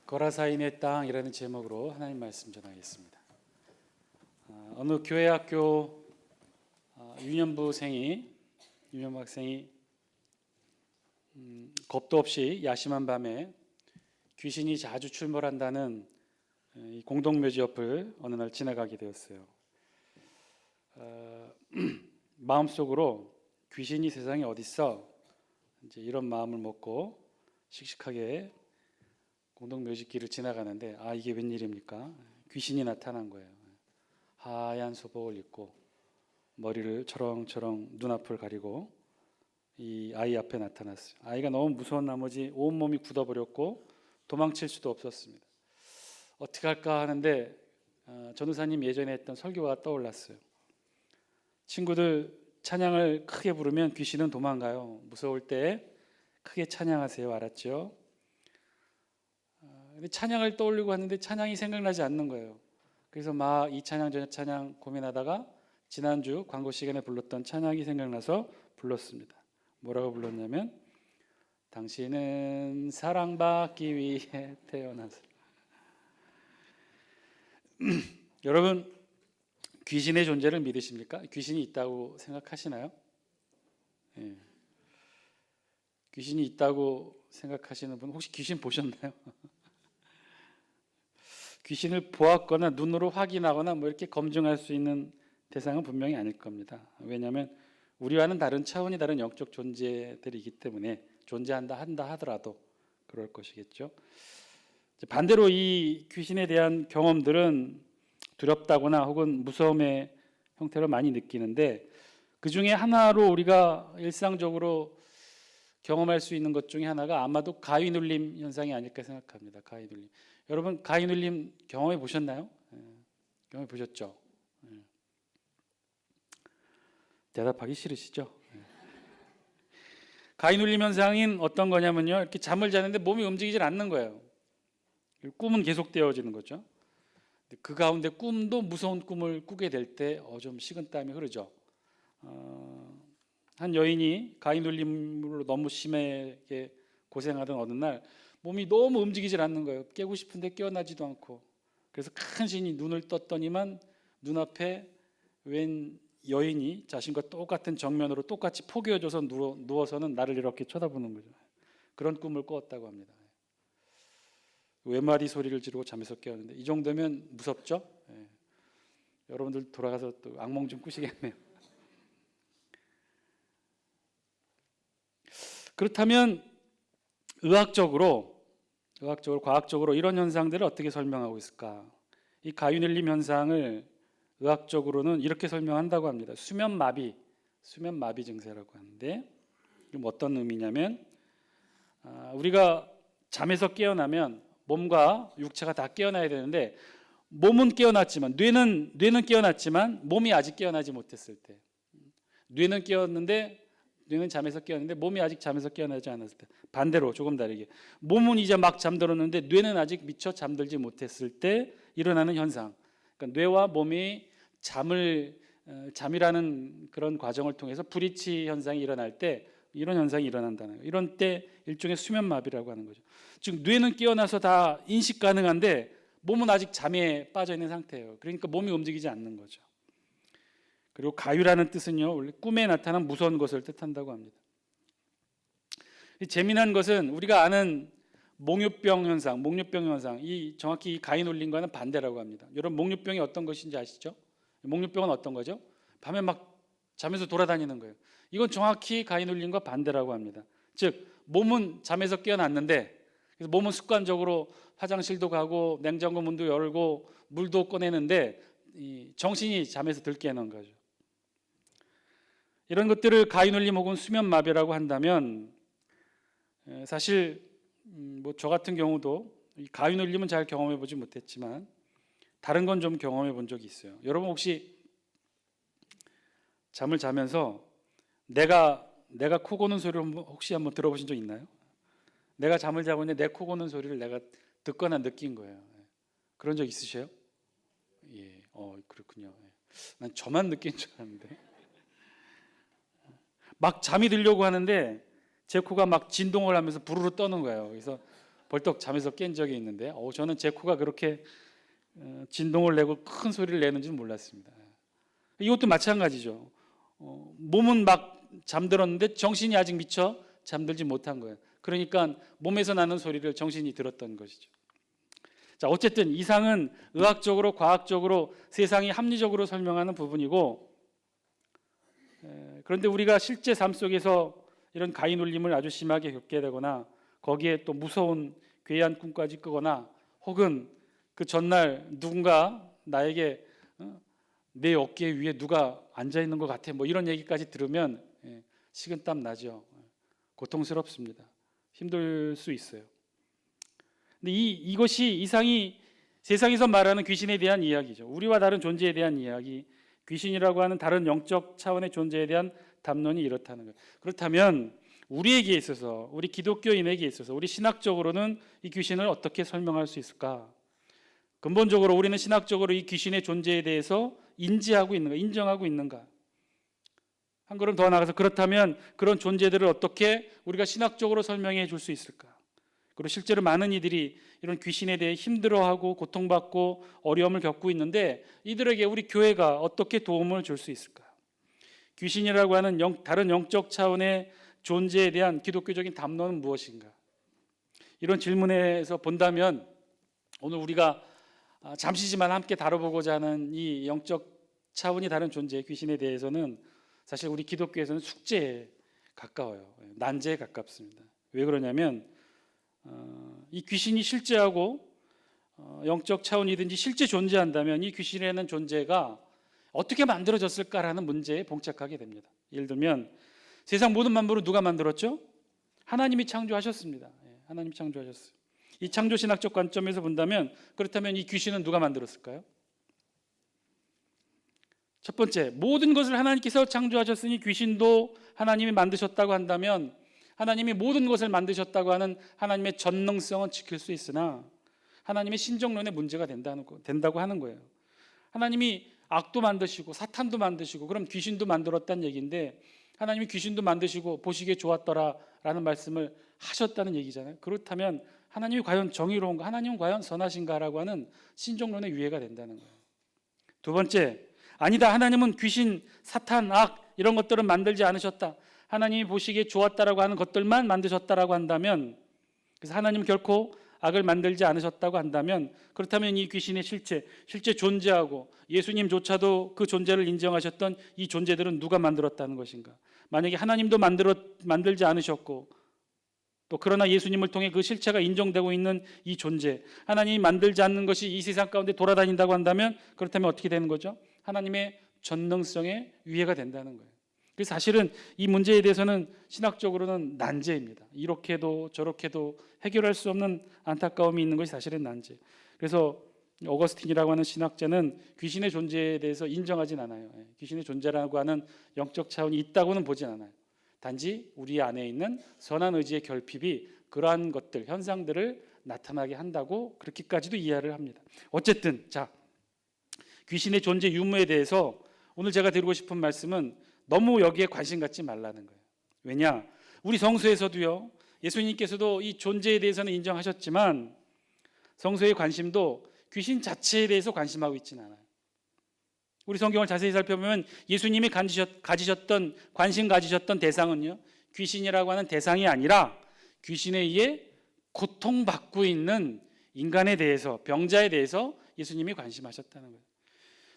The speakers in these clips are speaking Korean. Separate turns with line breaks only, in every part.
거라사인의 땅이라는 제목으로 하나님 말씀 전하겠습니다. 어느 교회 학교 유년부 학생이 겁도 없이 야심한 밤에 귀신이 자주 출몰한다는 이 공동묘지 옆을 어느 날 지나가게 되었어요. 마음속으로 귀신이 세상에 어딨어? 이제 이런 마음을 먹고 씩씩하게 공동묘지길을 지나가는데 이게 웬일입니까? 귀신이 나타난 거예요. 하얀 소복을 입고 머리를 철렁철렁 눈앞을 가리고 이 아이 앞에 나타났어요. 아이가 너무 무서운 나머지 온몸이 굳어버렸고 도망칠 수도 없었습니다. 어떻게 할까 하는데 전도사님 예전에 했던 설교가 떠올랐어요. 친구들 찬양을 크게 부르면 귀신은 도망가요. 무서울 때 크게 찬양하세요. 알았죠? 근데 찬양을 떠올리고 하는데 찬양이 생각나지 않는 거예요. 그래서 막 이 찬양 저 찬양 고민하다가 지난주 광고 시간에 불렀던 찬양이 생각나서 불렀습니다. 뭐라고 불렀냐면 당신은 사랑받기 위해 태어나서. 여러분 귀신의 존재를 믿으십니까? 귀신이 있다고 생각하시나요? 예. 귀신이 있다고 생각하시는 분 혹시 귀신 보셨나요? 귀신을 보았거나 눈으로 확인하거나 뭐 이렇게 검증할 수 있는 대상은 분명히 아닐 겁니다. 왜냐하면 우리와는 다른 차원이 다른 영적 존재들이기 때문에 존재한다 하더라도 그럴 것이겠죠. 반대로 이 귀신에 대한 경험들은 두렵다거나 혹은 무서움의 형태로 많이 느끼는데 그 중에 하나로 우리가 일상적으로 경험할 수 있는 것 중에 하나가 아마도 가위눌림 현상이 아닐까 생각합니다. 가위눌림. 여러분 가위눌림 경험해 보셨나요? 경험해 보셨죠? 대답하기 싫으시죠? 가위눌림 현상인 어떤 거냐면요, 이렇게 잠을 자는데 몸이 움직이질 않는 거예요. 꿈은 계속되어지는 거죠. 그 가운데 꿈도 무서운 꿈을 꾸게 될 때 좀 식은땀이 흐르죠. 한 여인이 가위눌림으로 너무 심하게 고생하던 어느 날 몸이 너무 움직이질 않는 거예요. 깨고 싶은데 깨어나지도 않고. 그래서 간신히 눈을 떴더니만 눈앞에 웬 여인이 자신과 똑같은 정면으로 똑같이 포개어져서 누워서는 나를 이렇게 쳐다보는 거죠. 그런 꿈을 꾸었다고 합니다. 외마디 소리를 지르고 잠에서 깨었는데 이 정도면 무섭죠? 여러분들 돌아가서 또 악몽 좀 꾸시겠네요. 그렇다면 의학적으로 과학적으로 이런 현상들을 어떻게 설명하고 있을까? 이 가위눌림 현상을 의학적으로는 이렇게 설명한다고 합니다. 수면마비 증세라고 하는데 이게 어떤 의미냐면 우리가 잠에서 깨어나면 몸과 육체가 다 깨어나야 되는데 몸은 깨어났지만 뇌는 깨어났지만 몸이 아직 깨어나지 못했을 때, 뇌는 잠에서 깨었는데 몸이 아직 잠에서 깨어나지 않았을 때, 반대로 조금 다르게 몸은 이제 막 잠들었는데 뇌는 아직 미처 잠들지 못했을 때 일어나는 현상. 그러니까 뇌와 몸이 잠이라는 그런 과정을 통해서 브리치 현상이 일어날 때 이런 현상이 일어난다는 거예요. 이런 때 일종의 수면마비라고 하는 거죠. 즉 뇌는 깨어나서 다 인식 가능한데 몸은 아직 잠에 빠져 있는 상태예요. 그러니까 몸이 움직이지 않는 거죠. 그리고 가위라는 뜻은요, 원래 꿈에 나타난 무서운 것을 뜻한다고 합니다. 재미난 것은 우리가 아는 몽유병 현상, 이 정확히 이 가위눌림과는 반대라고 합니다. 여러분 몽유병이 어떤 것인지 아시죠? 몽유병은 어떤 거죠? 밤에 막 잠에서 돌아다니는 거예요. 이건 정확히 가위눌림과 반대라고 합니다. 즉 몸은 잠에서 깨어났는데 그래서 몸은 습관적으로 화장실도 가고 냉장고 문도 열고 물도 꺼내는데 이 정신이 잠에서 들 깨는 거죠. 이런 것들을 가위눌림 혹은 수면마비라고 한다면 사실 뭐 저 같은 경우도 가위눌림은 잘 경험해 보지 못했지만 다른 건 좀 경험해 본 적이 있어요. 여러분 혹시 잠을 자면서 내가 코 고는 소리를 혹시 한번 들어보신 적 있나요? 내가 잠을 자고 있는데 내 코 고는 소리를 내가 듣거나 느낀 거예요. 그런 적 있으세요? 예, 그렇군요. 난 저만 느낀 줄 알았는데 막 잠이 들려고 하는데 제 코가 막 진동을 하면서 부르르 떠는 거예요. 그래서 벌떡 잠에서 깬 적이 있는데 저는 제 코가 그렇게 진동을 내고 큰 소리를 내는 줄 몰랐습니다. 이것도 마찬가지죠. 몸은 막 잠들었는데 정신이 아직 미처 잠들지 못한 거예요. 그러니까 몸에서 나는 소리를 정신이 들었던 것이죠. 자, 어쨌든 이상은 의학적으로, 과학적으로, 세상이 합리적으로 설명하는 부분이고, 그런데 우리가 실제 삶 속에서 이런 가인 울림을 아주 심하게 겪게 되거나 거기에 또 무서운 괴이한 꿈까지 꾸거나 혹은 그 전날 누군가 나에게 내 어깨 위에 누가 앉아 있는 것 같아 뭐 이런 얘기까지 들으면 식은땀 나죠. 고통스럽습니다. 힘들 수 있어요. 근데 이것이 이상이 세상에서 말하는 귀신에 대한 이야기죠. 우리와 다른 존재에 대한 이야기, 귀신이라고 하는 다른 영적 차원의 존재에 대한 담론이 이렇다는 거예요. 그렇다면 우리에게 있어서, 우리 기독교인에게 있어서 우리 신학적으로는 이 귀신을 어떻게 설명할 수 있을까? 근본적으로 우리는 신학적으로 이 귀신의 존재에 대해서 인지하고 있는가, 인정하고 있는가? 한 걸음 더 나가서 그렇다면 그런 존재들을 어떻게 우리가 신학적으로 설명해 줄 수 있을까? 그리고 실제로 많은 이들이 이런 귀신에 대해 힘들어하고 고통받고 어려움을 겪고 있는데 이들에게 우리 교회가 어떻게 도움을 줄 수 있을까? 귀신이라고 하는 다른 영적 차원의 존재에 대한 기독교적인 담론은 무엇인가? 이런 질문에서 본다면 오늘 우리가 잠시지만 함께 다뤄보고자 하는 이 영적 차원이 다른 존재, 귀신에 대해서는 사실 우리 기독교에서는 숙제에 가까워요. 난제에 가깝습니다. 왜 그러냐면 이 귀신이 실제하고 영적 차원이든지 실제 존재한다면 이 귀신이라는 존재가 어떻게 만들어졌을까라는 문제에 봉착하게 됩니다. 예를 들면 세상 모든 만물을 누가 만들었죠? 하나님이 창조하셨습니다. 하나님이 창조하셨어요. 이 창조신학적 관점에서 본다면 그렇다면 이 귀신은 누가 만들었을까요? 첫 번째, 모든 것을 하나님께서 창조하셨으니 귀신도 하나님이 만드셨다고 한다면 하나님이 모든 것을 만드셨다고 하는 하나님의 전능성은 지킬 수 있으나 하나님의 신정론에 문제가 된다고 하는 거예요. 하나님이 악도 만드시고 사탄도 만드시고 그럼 귀신도 만들었다는 얘기인데 하나님이 귀신도 만드시고 보시기에 좋았더라라는 말씀을 하셨다는 얘기잖아요. 그렇다면 하나님이 과연 정의로운가? 하나님은 과연 선하신가라고 하는 신정론의 위해가 된다는 거예요. 두 번째, 아니다. 하나님은 귀신, 사탄, 악 이런 것들은 만들지 않으셨다. 하나님이 보시기에 좋았다라고 하는 것들만 만드셨다라고 한다면 그래서 하나님은 결코 악을 만들지 않으셨다고 한다면 그렇다면 이 귀신의 실제 존재하고 예수님조차도 그 존재를 인정하셨던 이 존재들은 누가 만들었다는 것인가? 만약에 하나님도 만들지 않으셨고 또 그러나 예수님을 통해 그 실체가 인정되고 있는 이 존재 하나님이 만들지 않는 것이 이 세상 가운데 돌아다닌다고 한다면 그렇다면 어떻게 되는 거죠? 하나님의 전능성에 위해가 된다는 거예요. 그래서 사실은 이 문제에 대해서는 신학적으로는 난제입니다. 이렇게도 저렇게도 해결할 수 없는 안타까움이 있는 것이 사실은 난제. 그래서 어거스틴이라고 하는 신학자는 귀신의 존재에 대해서 인정하진 않아요. 귀신의 존재라고 하는 영적 차원이 있다고는 보진 않아요. 단지 우리 안에 있는 선한 의지의 결핍이 그러한 것들, 현상들을 나타나게 한다고 그렇게까지도 이해를 합니다. 어쨌든 자, 귀신의 존재 유무에 대해서 오늘 제가 드리고 싶은 말씀은 너무 여기에 관심 갖지 말라는 거예요. 왜냐? 우리 성서에서도요. 예수님께서도 이 존재에 대해서는 인정하셨지만 성서의 관심도 귀신 자체에 대해서 관심하고 있지는 않아요. 우리 성경을 자세히 살펴보면 예수님이 관심 가지셨던 대상은요. 귀신이라고 하는 대상이 아니라 귀신에 의해 고통받고 있는 인간에 대해서 병자에 대해서 예수님이 관심하셨다는 거예요.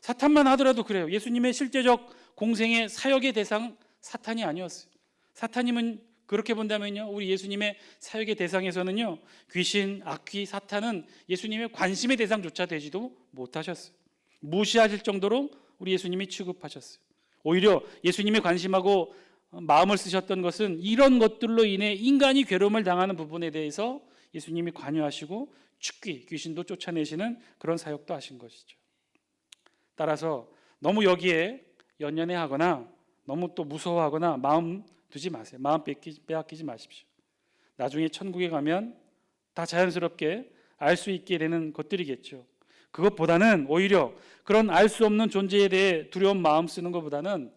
사탄만 하더라도 그래요. 예수님의 실제적 공생의 사역의 대상은 사탄이 아니었어요. 사탄님은 그렇게 본다면요. 우리 예수님의 사역의 대상에서는요. 귀신, 악귀, 사탄은 예수님의 관심의 대상조차 되지도 못하셨어요. 무시하실 정도로 우리 예수님이 취급하셨어요. 오히려 예수님이 관심하고 마음을 쓰셨던 것은 이런 것들로 인해 인간이 괴로움을 당하는 부분에 대해서 예수님이 관여하시고 축귀, 귀신도 쫓아내시는 그런 사역도 하신 것이죠. 따라서 너무 여기에 연연해하거나 너무 또 무서워하거나 마음 두지 마세요. 마음 빼앗기지 마십시오. 나중에 천국에 가면 다 자연스럽게 알 수 있게 되는 것들이겠죠. 그것보다는 오히려 그런 알 수 없는 존재에 대해 두려운 마음 쓰는 것보다는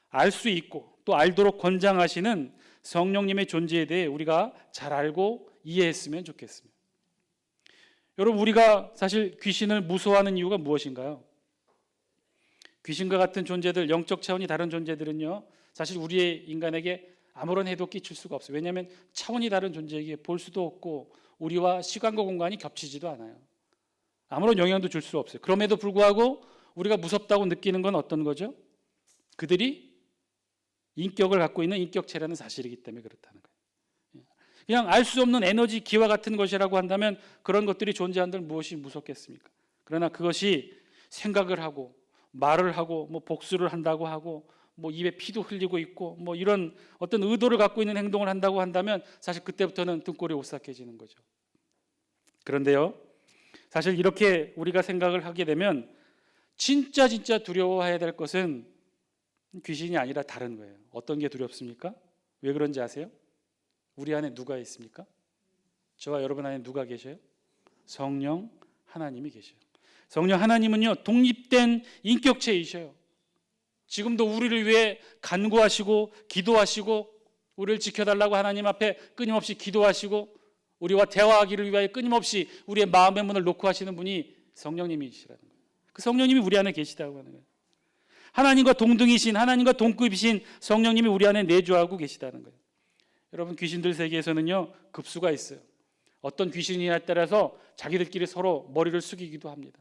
알 수 있고 또 알도록 권장하시는 성령님의 존재에 대해 우리가 잘 알고 이해했으면 좋겠습니다. 여러분, 우리가 사실 귀신을 무서워하는 이유가 무엇인가요? 귀신과 같은 존재들, 영적 차원이 다른 존재들은요, 사실 우리의 인간에게 아무런 해도 끼칠 수가 없어요. 왜냐하면 차원이 다른 존재에게 볼 수도 없고 우리와 시간과 공간이 겹치지도 않아요. 아무런 영향도 줄 수 없어요. 그럼에도 불구하고 우리가 무섭다고 느끼는 건 어떤 거죠? 그들이 인격을 갖고 있는 인격체라는 사실이기 때문에 그렇다는 거예요. 그냥 알 수 없는 에너지, 기와 같은 것이라고 한다면 그런 것들이 존재한들 무엇이 무섭겠습니까? 그러나 그것이 생각을 하고 말을 하고 뭐 복수를 한다고 하고 뭐 입에 피도 흘리고 있고 뭐 이런 어떤 의도를 갖고 있는 행동을 한다고 한다면 사실 그때부터는 등골이 오싹해지는 거죠. 그런데요, 사실 이렇게 우리가 생각을 하게 되면 진짜 두려워해야 될 것은 귀신이 아니라 다른 거예요. 어떤 게 두렵습니까? 왜 그런지 아세요? 우리 안에 누가 있습니까? 저와 여러분 안에 누가 계셔요? 성령 하나님이 계셔요. 성령 하나님은요, 독립된 인격체이셔요. 지금도 우리를 위해 간구하시고 기도하시고 우리를 지켜달라고 하나님 앞에 끊임없이 기도하시고 우리와 대화하기를 위하여 끊임없이 우리의 마음의 문을 놓고 하시는 분이 성령님이시라는 거예요. 그 성령님이 우리 안에 계시다고 하는 거예요. 하나님과 동등이신, 하나님과 동급이신 성령님이 우리 안에 내주하고 계시다는 거예요. 여러분, 귀신들 세계에서는요, 급수가 있어요. 어떤 귀신이냐에 따라서 자기들끼리 서로 머리를 숙이기도 합니다.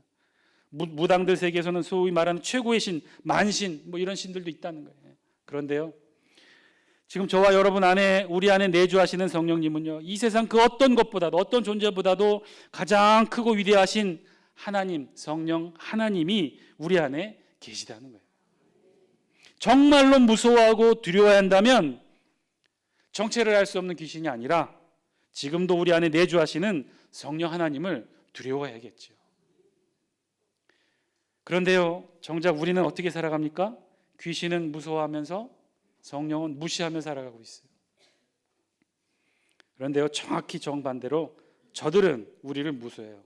무당들 세계에서는 소위 말하는 최고의 신, 만신 뭐 이런 신들도 있다는 거예요. 그런데요, 지금 저와 여러분 안에, 우리 안에 내주하시는 성령님은요, 이 세상 그 어떤 것보다도, 어떤 존재보다도 가장 크고 위대하신 하나님, 성령 하나님이 우리 안에 계시다는 거예요. 정말로 무서워하고 두려워야 한다면 정체를 알 수 없는 귀신이 아니라 지금도 우리 안에 내주하시는 성령 하나님을 두려워해야겠죠. 그런데요, 정작 우리는 어떻게 살아갑니까? 귀신은 무서워하면서 성령은 무시하며 살아가고 있어요. 그런데요, 정확히 정반대로 저들은 우리를 무서워해요.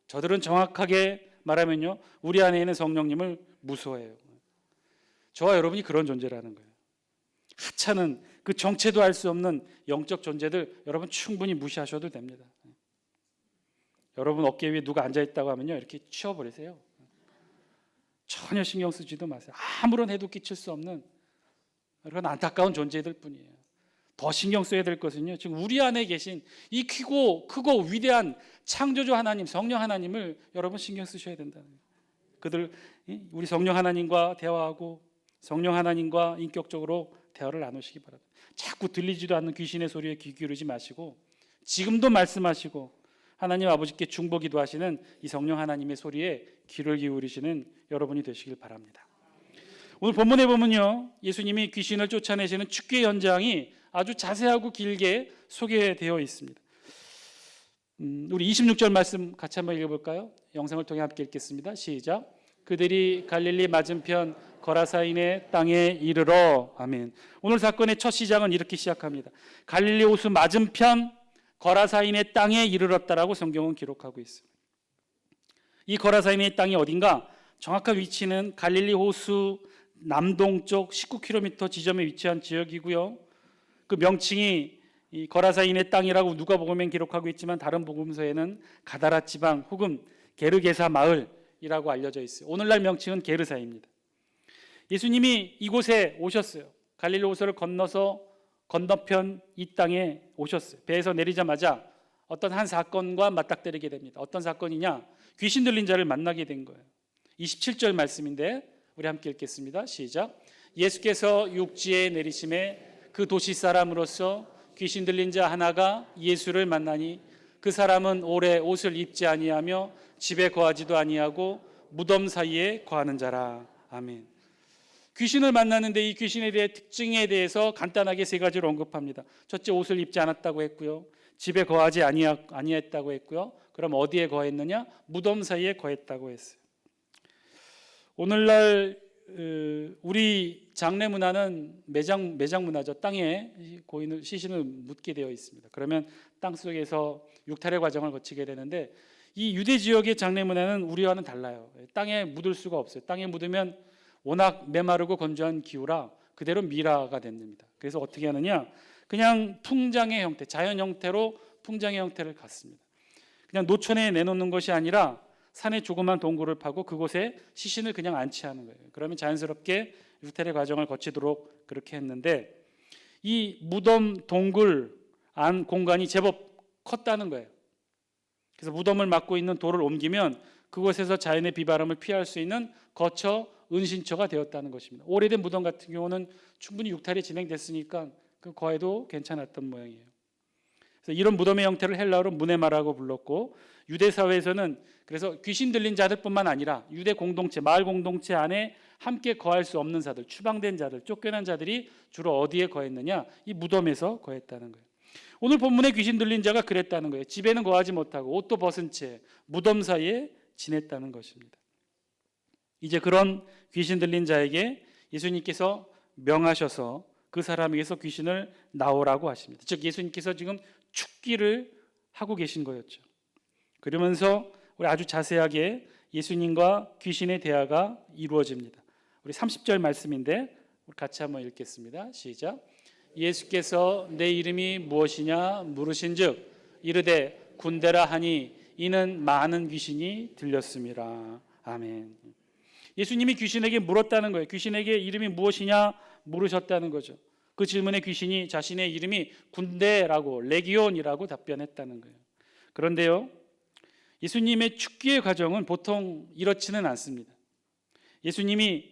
저들은 정확하게 말하면요, 우리 안에 있는 성령님을 무서워해요. 저와 여러분이 그런 존재라는 거예요. 하찮은 그 정체도 알 수 없는 영적 존재들, 여러분 충분히 무시하셔도 됩니다. 여러분 어깨 위에 누가 앉아있다고 하면요, 이렇게 치워버리세요. 전혀 신경 쓰지도 마세요. 아무런 해도 끼칠 수 없는 그런 안타까운 존재들 뿐이에요. 더 신경 써야 될 것은요, 지금 우리 안에 계신 이 크고 위대한 창조주 하나님, 성령 하나님을 여러분 신경 쓰셔야 된다는 거예요. 그들, 우리 성령 하나님과 대화하고 성령 하나님과 인격적으로 대화를 나누시기 바랍니다. 자꾸 들리지도 않는 귀신의 소리에 귀 기울이지 마시고 지금도 말씀하시고 하나님 아버지께 중보기도 하시는 이 성령 하나님의 소리에 귀를 기울이시는 여러분이 되시길 바랍니다. 오늘 본문에 보면요, 예수님이 귀신을 쫓아내시는 축계 현장이 아주 자세하고 길게 소개되어 있습니다. 우리 26절 말씀 같이 한번 읽어볼까요? 영상을 통해 함께 읽겠습니다. 시작. 그들이 갈릴리 맞은편 거라사인의 땅에 이르러. 아멘. 오늘 사건의 첫 시작은 이렇게 시작합니다. 갈릴리 호수 맞은편 거라사인의 땅에 이르렀다라고 성경은 기록하고 있습니다. 이 거라사인의 땅이 어딘가? 정확한 위치는 갈릴리 호수 남동쪽 19km 지점에 위치한 지역이고요. 그 명칭이 이 거라사인의 땅이라고 누가복음엔 기록하고 있지만 다른 복음서에는 가다라 지방 혹은 게르게사 마을이라고 알려져 있어요. 오늘날 명칭은 게르사입니다. 예수님이 이곳에 오셨어요. 갈릴리 호수를 건너서 건너편 이 땅에 오셨어요. 배에서 내리자마자 어떤 한 사건과 맞닥뜨리게 됩니다. 어떤 사건이냐? 귀신 들린 자를 만나게 된 거예요. 27절 말씀인데 우리 함께 읽겠습니다. 시작. 예수께서 육지에 내리심에 그 도시 사람으로서 귀신 들린 자 하나가 예수를 만나니 그 사람은 오래 옷을 입지 아니하며 집에 거하지도 아니하고 무덤 사이에 거하는 자라. 아멘. 귀신을 만나는데 이 귀신에 대해 특징에 대해서 간단하게 세 가지로 언급합니다. 첫째, 옷을 입지 않았다고 했고요. 집에 거하지 아니했다고 했고요. 그럼 어디에 거했느냐? 무덤 사이에 거했다고 했어요. 오늘날 우리 장례 문화는 매장 문화죠. 땅에 고인을 시신을 묻게 되어 있습니다. 그러면 땅 속에서 육탈의 과정을 거치게 되는데 이 유대 지역의 장례 문화는 우리와는 달라요. 땅에 묻을 수가 없어요. 땅에 묻으면 워낙 메마르고 건조한 기후라 그대로 미라가 됩니다. 그래서 어떻게 하느냐? 그냥 풍장의 형태, 자연 형태로 풍장의 형태를 갖습니다. 그냥 노천에 내놓는 것이 아니라 산에 조그만 동굴을 파고 그곳에 시신을 그냥 안치하는 거예요. 그러면 자연스럽게 유태의 과정을 거치도록 그렇게 했는데, 이 무덤 동굴 안 공간이 제법 컸다는 거예요. 그래서 무덤을 막고 있는 돌을 옮기면 그곳에서 자연의 비바람을 피할 수 있는 거처, 은신처가 되었다는 것입니다. 오래된 무덤 같은 경우는 충분히 육탈이 진행됐으니까 그 거해도 괜찮았던 모양이에요. 그래서 이런 무덤의 형태를 헬라어로 무네마라고 불렀고, 유대 사회에서는 그래서 귀신 들린 자들뿐만 아니라 유대 공동체, 마을 공동체 안에 함께 거할 수 없는 자들, 추방된 자들, 쫓겨난 자들이 주로 어디에 거했느냐? 이 무덤에서 거했다는 거예요. 오늘 본문에 귀신 들린 자가 그랬다는 거예요. 집에는 거하지 못하고 옷도 벗은 채 무덤 사이에 지냈다는 것입니다. 이제 그런 귀신 들린 자에게 예수님께서 명하셔서 그 사람에게서 귀신을 나오라고 하십니다. 즉 예수님께서 지금 축기를 하고 계신 거였죠. 그러면서 우리 아주 자세하게 예수님과 귀신의 대화가 이루어집니다. 우리 30절 말씀인데 우리 같이 한번 읽겠습니다. 시작. 예수께서 내 이름이 무엇이냐 물으신즉 이르되 군대라 하니 이는 많은 귀신이 들렸음이라. 아멘. 예수님이 귀신에게 물었다는 거예요. 귀신에게 이름이 무엇이냐 물으셨다는 거죠. 그 질문에 귀신이 자신의 이름이 군대라고, 레기온이라고 답변했다는 거예요. 그런데요, 예수님의 축기의 과정은 보통 이렇지는 않습니다. 예수님이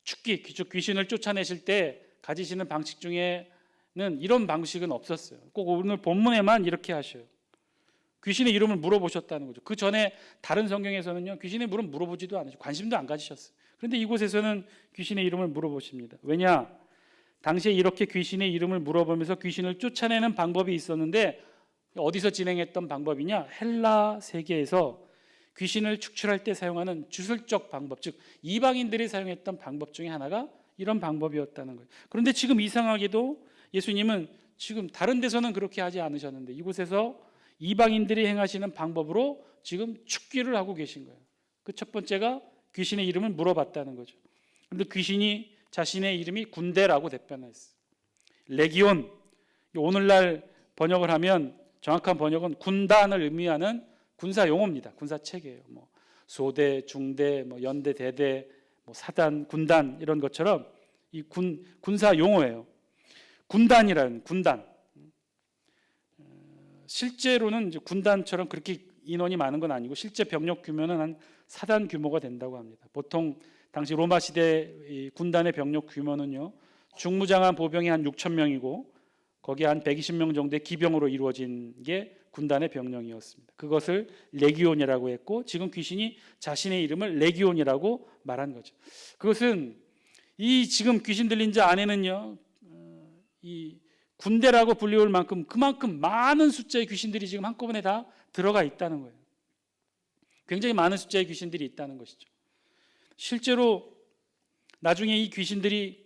축기, 귀신을 쫓아내실 때 가지시는 방식 중에는 이런 방식은 없었어요. 꼭 오늘 본문에만 이렇게 하셔요. 귀신의 이름을 물어보셨다는 거죠. 그 전에 다른 성경에서는요, 귀신의 이름 물어보지도 않으시고 관심도 안 가지셨어요. 그런데 이곳에서는 귀신의 이름을 물어보십니다. 왜냐? 당시에 이렇게 귀신의 이름을 물어보면서 귀신을 쫓아내는 방법이 있었는데, 어디서 진행했던 방법이냐? 헬라 세계에서 귀신을 축출할 때 사용하는 주술적 방법, 즉 이방인들이 사용했던 방법 중에 하나가 이런 방법이었다는 거예요. 그런데 지금 이상하게도 예수님은 지금 다른 데서는 그렇게 하지 않으셨는데 이곳에서 이방인들이 행하시는 방법으로 지금 축기를 하고 계신 거예요. 그 첫 번째가 귀신의 이름을 물어봤다는 거죠. 그런데 귀신이 자신의 이름이 군대라고 답변했어요. 레기온, 오늘날 번역을 하면 정확한 번역은 군단을 의미하는 군사 용어입니다. 군사 체계예요. 뭐 소대, 중대, 뭐 연대, 대대, 뭐 사단, 군단 이런 것처럼 이 군사 용어예요. 군단이라는 군단. 실제로는 이제 군단처럼 그렇게 인원이 많은 건 아니고 실제 병력 규모는 한 사단 규모가 된다고 합니다. 보통 당시 로마 시대 군단의 병력 규모는요, 중무장한 보병이 한 6천 명이고 거기에 한 120명 정도의 기병으로 이루어진 게 군단의 병력이었습니다. 그것을 레기온이라고 했고 지금 귀신이 자신의 이름을 레기온이라고 말한 거죠. 그것은 이 지금 귀신 들린 자 안에는요, 이 군대라고 불리울 만큼 그만큼 많은 숫자의 귀신들이 지금 한꺼번에 다 들어가 있다는 거예요. 굉장히 많은 숫자의 귀신들이 있다는 것이죠. 실제로 나중에 이 귀신들이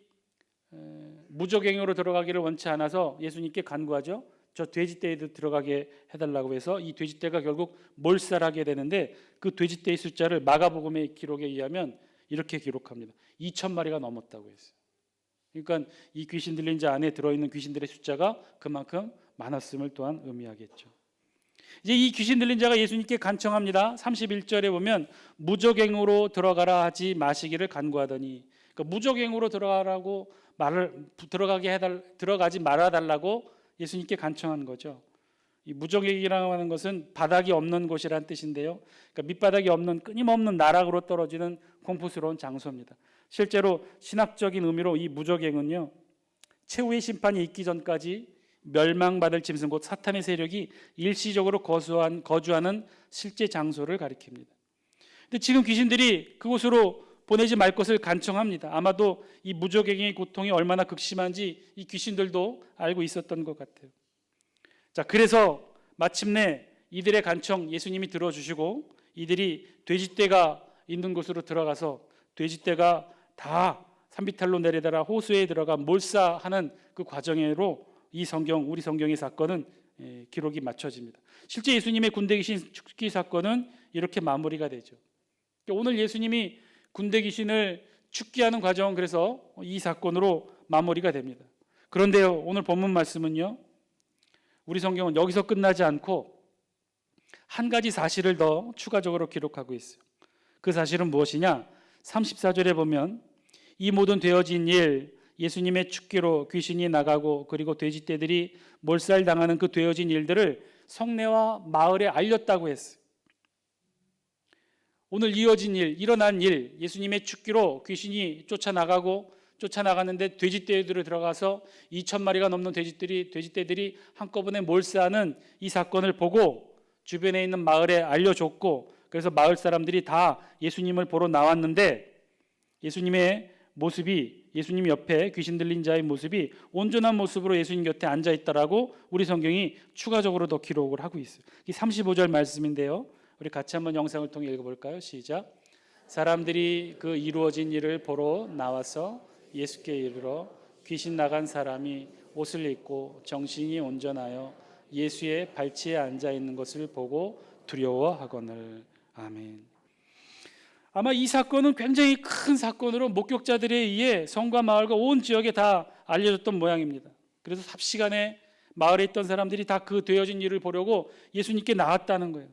무적행으로 들어가기를 원치 않아서 예수님께 간구하죠. 저 돼지떼에도 들어가게 해달라고 해서 이 돼지떼가 결국 몰살하게 되는데 그 돼지떼의 숫자를 마가복음의 기록에 의하면 이렇게 기록합니다. 2,000마리가 넘었다고 했어요. 그러니까 이 귀신 들린 자 안에 들어있는 귀신들의 숫자가 그만큼 많았음을 또한 의미하겠죠. 이제 이 귀신 들린 자가 예수님께 간청합니다. 31절에 보면 무적행으로 들어가라 하지 마시기를 간구하더니, 그러니까 무적행으로 들어가라고 들어가지 말아달라고 예수님께 간청한 거죠. 이 무적행이라고 하는 것은 바닥이 없는 곳이란 뜻인데요. 그러니까 밑바닥이 없는 끊임없는 나락으로 떨어지는 공포스러운 장소입니다. 실제로 신학적인 의미로 이 무적행은요, 최후의 심판이 있기 전까지 멸망받을 짐승 곧 사탄의 세력이 일시적으로 거주하는 실제 장소를 가리킵니다. 근데 지금 귀신들이 그곳으로 보내지 말 것을 간청합니다. 아마도 이 무적행의 고통이 얼마나 극심한지 이 귀신들도 알고 있었던 것 같아요. 자, 그래서 마침내 이들의 간청 예수님이 들어주시고 이들이 돼지떼가 있는 곳으로 들어가서 돼지떼가 다 산비탈로 내려다라 호수에 들어가 몰사하는 그 과정으로 우리 성경의 사건은 기록이 맞춰집니다. 실제 예수님의 군대 귀신 축기 사건은 이렇게 마무리가 되죠. 오늘 예수님이 군대 귀신을 축기하는 과정은 그래서 이 사건으로 마무리가 됩니다. 그런데요, 오늘 본문 말씀은요, 우리 성경은 여기서 끝나지 않고 한 가지 사실을 더 추가적으로 기록하고 있어요. 그 사실은 무엇이냐? 34절에 보면 이 모든 되어진 일, 예수님의 축기로 귀신이 나가고 그리고 돼지떼들이 몰살당하는 그 되어진 일들을 성내와 마을에 알렸다고 했어요. 오늘 이어진 일, 일어난 일, 예수님의 축기로 귀신이 쫓아나가는데 돼지떼들이 들어가서 2,000마리가 넘는 돼지떼들이 한꺼번에 몰살하는 이 사건을 보고 주변에 있는 마을에 알려줬고, 그래서 마을 사람들이 다 예수님을 보러 나왔는데 예수님의 모습이, 예수님 옆에 귀신 들린 자의 모습이 온전한 모습으로 예수님 곁에 앉아 있다라고 우리 성경이 추가적으로 더 기록을 하고 있어요. 이 35절 말씀인데요. 우리 같이 한번 영상을 통해 읽어볼까요? 시작. 사람들이 그 이루어진 일을 보러 나와서 예수께 이르러 귀신 나간 사람이 옷을 입고 정신이 온전하여 예수의 발치에 앉아 있는 것을 보고 두려워하거늘. 아멘. 아마 이 사건은 굉장히 큰 사건으로 목격자들에 의해 성과 마을과 온 지역에 다 알려졌던 모양입니다. 그래서 삽시간에 마을에 있던 사람들이 다 그 되어진 일을 보려고 예수님께 나왔다는 거예요.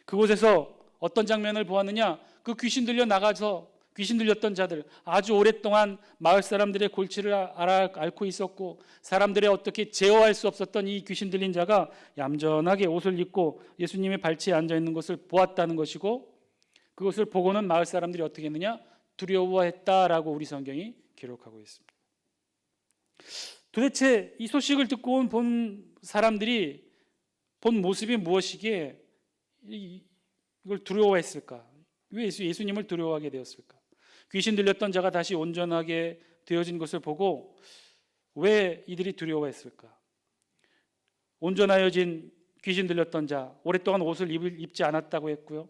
그곳에서 어떤 장면을 보았느냐? 그 귀신 들렸던 자들, 아주 오랫동안 마을 사람들의 골치를 앓고 있었고 사람들의 어떻게 제어할 수 없었던 이 귀신 들린 자가 얌전하게 옷을 입고 예수님의 발치에 앉아 있는 것을 보았다는 것이고, 그것을 보고는 마을 사람들이 어떻게 했느냐? 두려워했다라고 우리 성경이 기록하고 있습니다. 도대체 이 소식을 듣고 본 사람들이 본 모습이 무엇이기에 이걸 두려워했을까? 왜 예수님을 두려워하게 되었을까? 귀신 들렸던 자가 다시 온전하게 되어진 것을 보고 왜 이들이 두려워했을까? 온전하여진 귀신 들렸던 자, 오랫동안 옷을 입지 않았다고 했고요.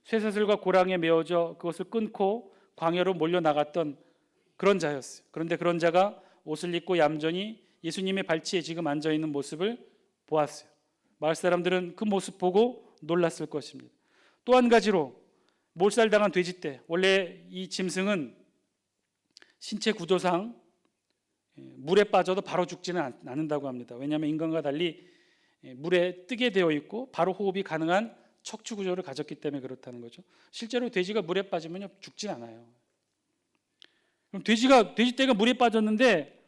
쇠사슬과 고랑에 메어져 그것을 끊고 광야로 몰려나갔던 그런 자였어요. 그런데 그런 자가 옷을 입고 얌전히 예수님의 발치에 지금 앉아있는 모습을 보았어요. 마을 사람들은 그 모습 보고 놀랐을 것입니다. 또 한 가지로 몰살당한 돼지떼, 원래 이 짐승은 신체 구조상 물에 빠져도 바로 죽지는 않는다고 합니다. 왜냐하면 인간과 달리 물에 뜨게 되어 있고 바로 호흡이 가능한 척추 구조를 가졌기 때문에 그렇다는 거죠. 실제로 돼지가 물에 빠지면 죽진 않아요. 그럼 돼지떼가 물에 빠졌는데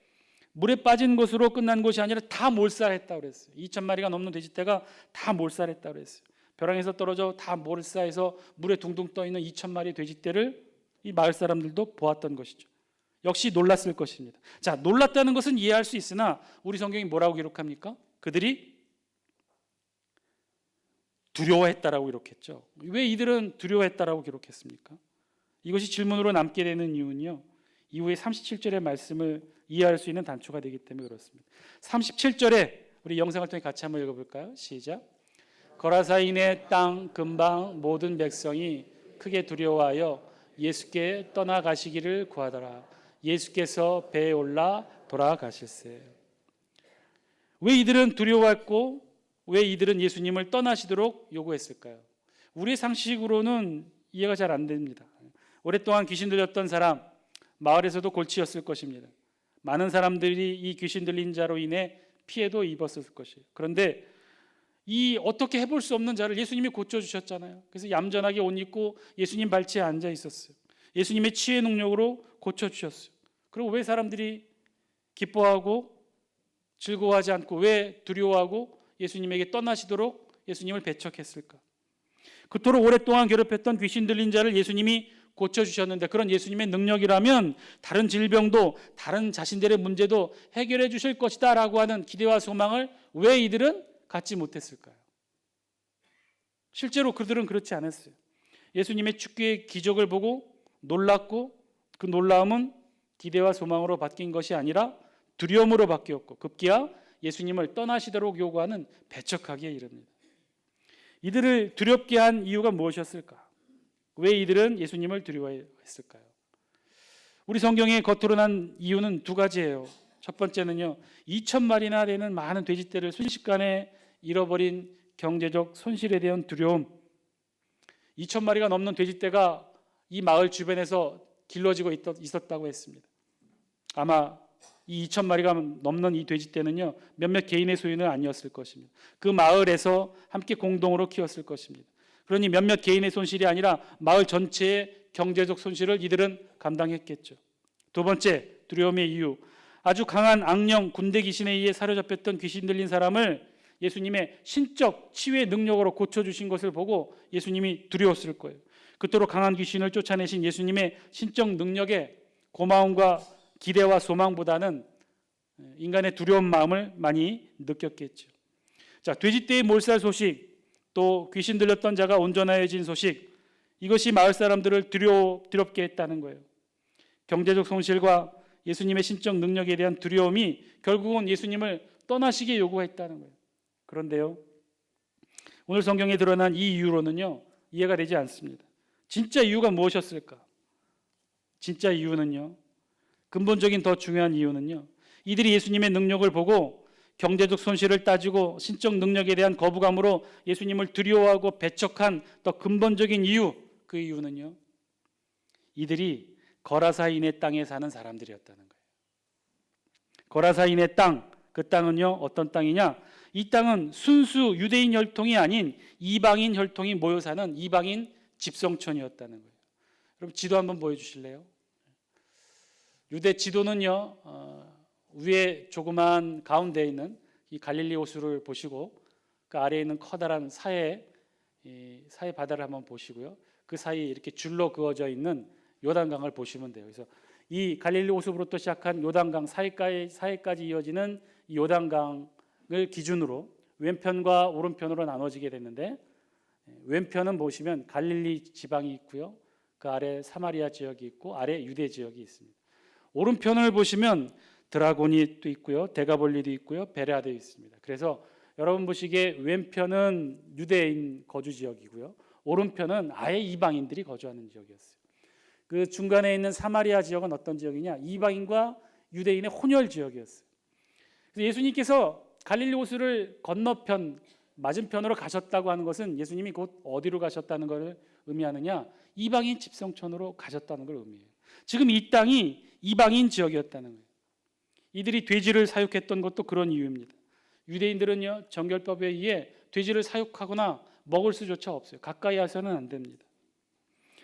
물에 빠진 것으로 끝난 것이 아니라 다 몰살했다고 그랬어요. 2,000마리가 넘는 돼지떼가 다 몰살했다고 그랬어요. 벼랑에서 떨어져 다 몰살해서 물에 둥둥 떠 있는 2,000마리 돼지떼를 이 마을 사람들도 보았던 것이죠. 역시 놀랐을 것입니다. 자, 놀랐다는 것은 이해할 수 있으나 우리 성경이 뭐라고 기록합니까? 그들이 두려워했다라고 기록했죠. 왜 이들은 두려워했다라고 기록했습니까? 이것이 질문으로 남게 되는 이유는요, 이후에 37절의 말씀을 이해할 수 있는 단초가 되기 때문에 그렇습니다. 37절에 우리 영상을 통해 같이 한번 읽어볼까요? 시작. 거라사인의 땅 근방 모든 백성이 크게 두려워하여 예수께 떠나가시기를 구하더라. 예수께서 배에 올라 돌아가실세. 왜 이들은 두려워했고 왜 이들은 예수님을 떠나시도록 요구했을까요? 우리의 상식으로는 이해가 잘 안 됩니다. 오랫동안 귀신 들렸던 사람, 마을에서도 골치였을 것입니다. 많은 사람들이 이 귀신 들린 자로 인해 피해도 입었을 것이에요. 그런데 이 어떻게 해볼 수 없는 자를 예수님이 고쳐주셨잖아요. 그래서 얌전하게 옷 입고 예수님 발치에 앉아 있었어요. 예수님의 치유의 능력으로 고쳐주셨어요. 그리고 왜 사람들이 기뻐하고 즐거워하지 않고 왜 두려워하고 예수님에게 떠나시도록 예수님을 배척했을까? 그토록 오랫동안 괴롭혔던 귀신 들린 자를 예수님이 고쳐주셨는데, 그런 예수님의 능력이라면 다른 질병도 다른 자신들의 문제도 해결해 주실 것이다 라고 하는 기대와 소망을 왜 이들은 갖지 못했을까요? 실제로 그들은 그렇지 않았어요. 예수님의 축기의 기적을 보고 놀랐고 그 놀라움은 기대와 소망으로 바뀐 것이 아니라 두려움으로 바뀌었고 급기야 예수님을 떠나시도록 요구하는 배척하기에 이릅니다. 이들을 두렵게 한 이유가 무엇이었을까? 왜 이들은 예수님을 두려워했을까요? 우리 성경에 겉으로 난 이유는 두 가지예요. 첫 번째는요, 2,000마리나 되는 많은 돼지떼를 순식간에 잃어버린 경제적 손실에 대한 두려움. 2,000마리가 넘는 돼지떼가 이 마을 주변에서 길러지고 있었다고 했습니다. 아마 이 2,000마리가 넘는 이 돼지떼는요, 몇몇 개인의 소유는 아니었을 것입니다. 그 마을에서 함께 공동으로 키웠을 것입니다. 그러니 몇몇 개인의 손실이 아니라 마을 전체의 경제적 손실을 이들은 감당했겠죠. 두 번째, 두려움의 이유. 아주 강한 악령 군대 귀신에 의해 사로잡혔던 귀신 들린 사람을 예수님의 신적 치유의 능력으로 고쳐주신 것을 보고 예수님이 두려웠을 거예요. 그토록 강한 귀신을 쫓아내신 예수님의 신적 능력에 고마움과 기대와 소망보다는 인간의 두려운 마음을 많이 느꼈겠죠. 자, 돼지떼의 몰살 소식, 또 귀신 들렸던 자가 온전하여진 소식, 이것이 마을 사람들을 두렵게 했다는 거예요. 경제적 손실과 예수님의 신적 능력에 대한 두려움이 결국은 예수님을 떠나시게 요구했다는 거예요. 그런데요, 오늘 성경에 드러난 이 이유로는요, 이해가 되지 않습니다. 진짜 이유가 무엇이었을까? 진짜 이유는요, 근본적인 더 중요한 이유는요, 이들이 예수님의 능력을 보고 경제적 손실을 따지고 신적 능력에 대한 거부감으로 예수님을 두려워하고 배척한 더 근본적인 이유, 그 이유는요, 이들이 거라사인의 땅에 사는 사람들이었다는 거예요. 거라사인의 땅, 그 땅은요, 어떤 땅이냐? 이 땅은 순수 유대인 혈통이 아닌 이방인 혈통이 모여 사는 이방인 집성촌이었다는 거예요. 여러분, 지도 한번 보여주실래요? 유대 지도는요, 위에 조그만 가운데 있는 이 갈릴리 호수를 보시고 그 아래에 있는 커다란 사해 바다를 한번 보시고요. 그 사이에 이렇게 줄로 그어져 있는 요단강을 보시면 돼요. 그래서 이 갈릴리 호수부터 시작한 요단강 사해까지 이어지는 이 요단강을 기준으로 왼편과 오른편으로 나눠지게 됐는데, 왼편은 보시면 갈릴리 지방이 있고요. 그 아래 사마리아 지역이 있고 아래 유대 지역이 있습니다. 오른편을 보시면 드라고니도 있고요, 데가볼리도 있고요, 베레아도 있습니다. 그래서 여러분 보시기에 왼편은 유대인 거주 지역이고요, 오른편은 아예 이방인들이 거주하는 지역이었어요. 그 중간에 있는 사마리아 지역은 어떤 지역이냐? 이방인과 유대인의 혼혈 지역이었어요. 그래서 예수님께서 갈릴리 호수를 건너편 맞은편으로 가셨다고 하는 것은 예수님이 곧 어디로 가셨다는 것을 의미하느냐? 이방인 집성촌으로 가셨다는 걸 의미해요. 지금 이 땅이 이방인 지역이었다는 거예요. 이들이 돼지를 사육했던 것도 그런 이유입니다. 유대인들은요, 정결법에 의해 돼지를 사육하거나 먹을 수조차 없어요. 가까이 해서는 안 됩니다.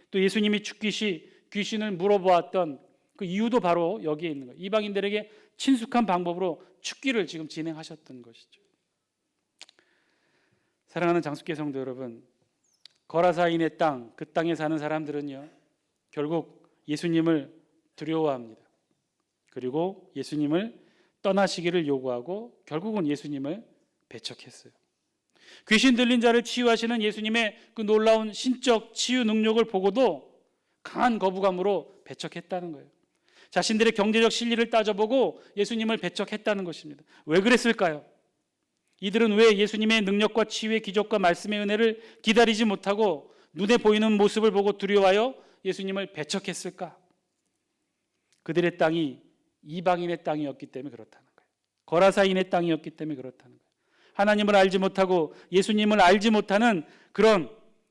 또 예수님이 죽기 귀신을 물어보았던 그 이유도 바로 여기에 있는 거예요. 이방인들에게 친숙한 방법으로 축기를 지금 진행하셨던 것이죠. 사랑하는 장수교 성도 여러분, 거라사인의 땅, 그 땅에 사는 사람들은요, 결국 예수님을 두려워합니다. 그리고 예수님을 떠나시기를 요구하고 결국은 예수님을 배척했어요. 귀신 들린 자를 치유하시는 예수님의 그 놀라운 신적 치유 능력을 보고도 강한 거부감으로 배척했다는 거예요. 자신들의 경제적 실리를 따져보고 예수님을 배척했다는 것입니다. 왜 그랬을까요? 이들은 왜 예수님의 능력과 치유의 기적과 말씀의 은혜를 기다리지 못하고 눈에 보이는 모습을 보고 두려워하여 예수님을 배척했을까? 그들의 땅이 이방인의 땅이었기 때문에 그렇다는 거예요. 거라사인의 땅이었기 때문에 그렇다는 거예요. 하나님을 알지 못하고 예수님을 알지 못하는 그런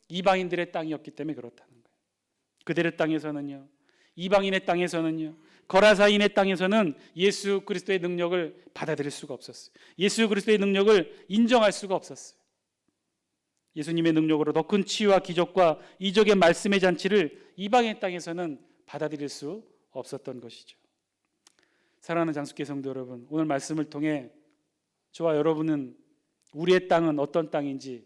이방인들의 땅이었기 때문에 그렇다는 거예요. 그들의 땅에서는요, 이방인의 땅에서는요, 거라사인의 땅에서는 예수 그리스도의 능력을 받아들일 수가 없었어요. 예수 그리스도의 능력을 인정할 수가 없었어요. 예수님의 능력으로 더 큰 치유와 기적과 이적의 말씀의 잔치를 이방의 땅에서는 받아들일 수 없었던 것이죠. 사랑하는 장수교 성도 여러분, 오늘 말씀을 통해 저와 여러분은 우리의 땅은 어떤 땅인지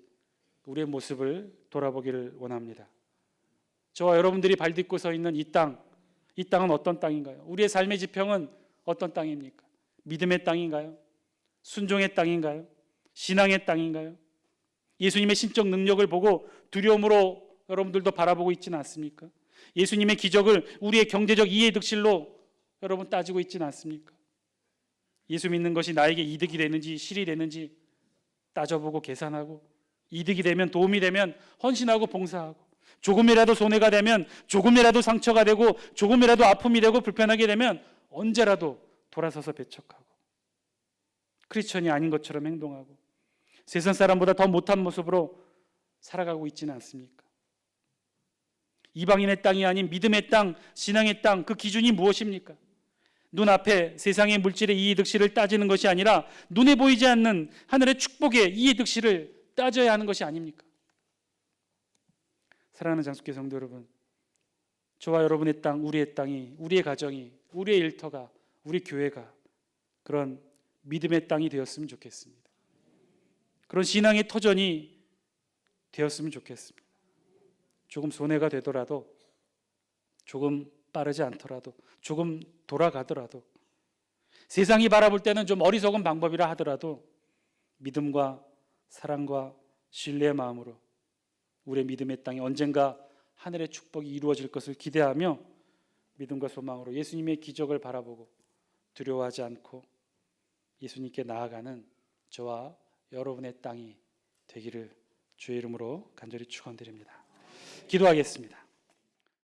우리의 모습을 돌아보기를 원합니다. 저와 여러분들이 발딛고 서 있는 이 땅은 어떤 땅인가요? 우리의 삶의 지평은 어떤 땅입니까? 믿음의 땅인가요? 순종의 땅인가요? 신앙의 땅인가요? 예수님의 신적 능력을 보고 두려움으로 여러분들도 바라보고 있지는 않습니까? 예수님의 기적을 우리의 경제적 이해 득실로 여러분 따지고 있지는 않습니까? 예수 믿는 것이 나에게 이득이 되는지 실이 되는지 따져보고 계산하고, 이득이 되면, 도움이 되면 헌신하고 봉사하고, 조금이라도 손해가 되면, 조금이라도 상처가 되고, 조금이라도 아픔이 되고 불편하게 되면 언제라도 돌아서서 배척하고, 크리스천이 아닌 것처럼 행동하고, 세상 사람보다 더 못한 모습으로 살아가고 있지는 않습니까? 이방인의 땅이 아닌 믿음의 땅, 신앙의 땅, 그 기준이 무엇입니까? 눈앞에 세상의 물질의 이해득실을 따지는 것이 아니라 눈에 보이지 않는 하늘의 축복의 이해득실을 따져야 하는 것이 아닙니까? 사랑하는 장수교 성도 여러분, 저와 여러분의 땅, 우리의 땅이, 우리의 가정이, 우리의 일터가, 우리 교회가 그런 믿음의 땅이 되었으면 좋겠습니다. 그런 신앙의 터전이 되었으면 좋겠습니다. 조금 손해가 되더라도, 조금 빠르지 않더라도, 조금 돌아가더라도, 세상이 바라볼 때는 좀 어리석은 방법이라 하더라도 믿음과 사랑과 신뢰의 마음으로 우리의 믿음의 땅에 언젠가 하늘의 축복이 이루어질 것을 기대하며 믿음과 소망으로 예수님의 기적을 바라보고 두려워하지 않고 예수님께 나아가는 저와 여러분의 땅이 되기를 주의 이름으로 간절히 축원드립니다. 기도하겠습니다.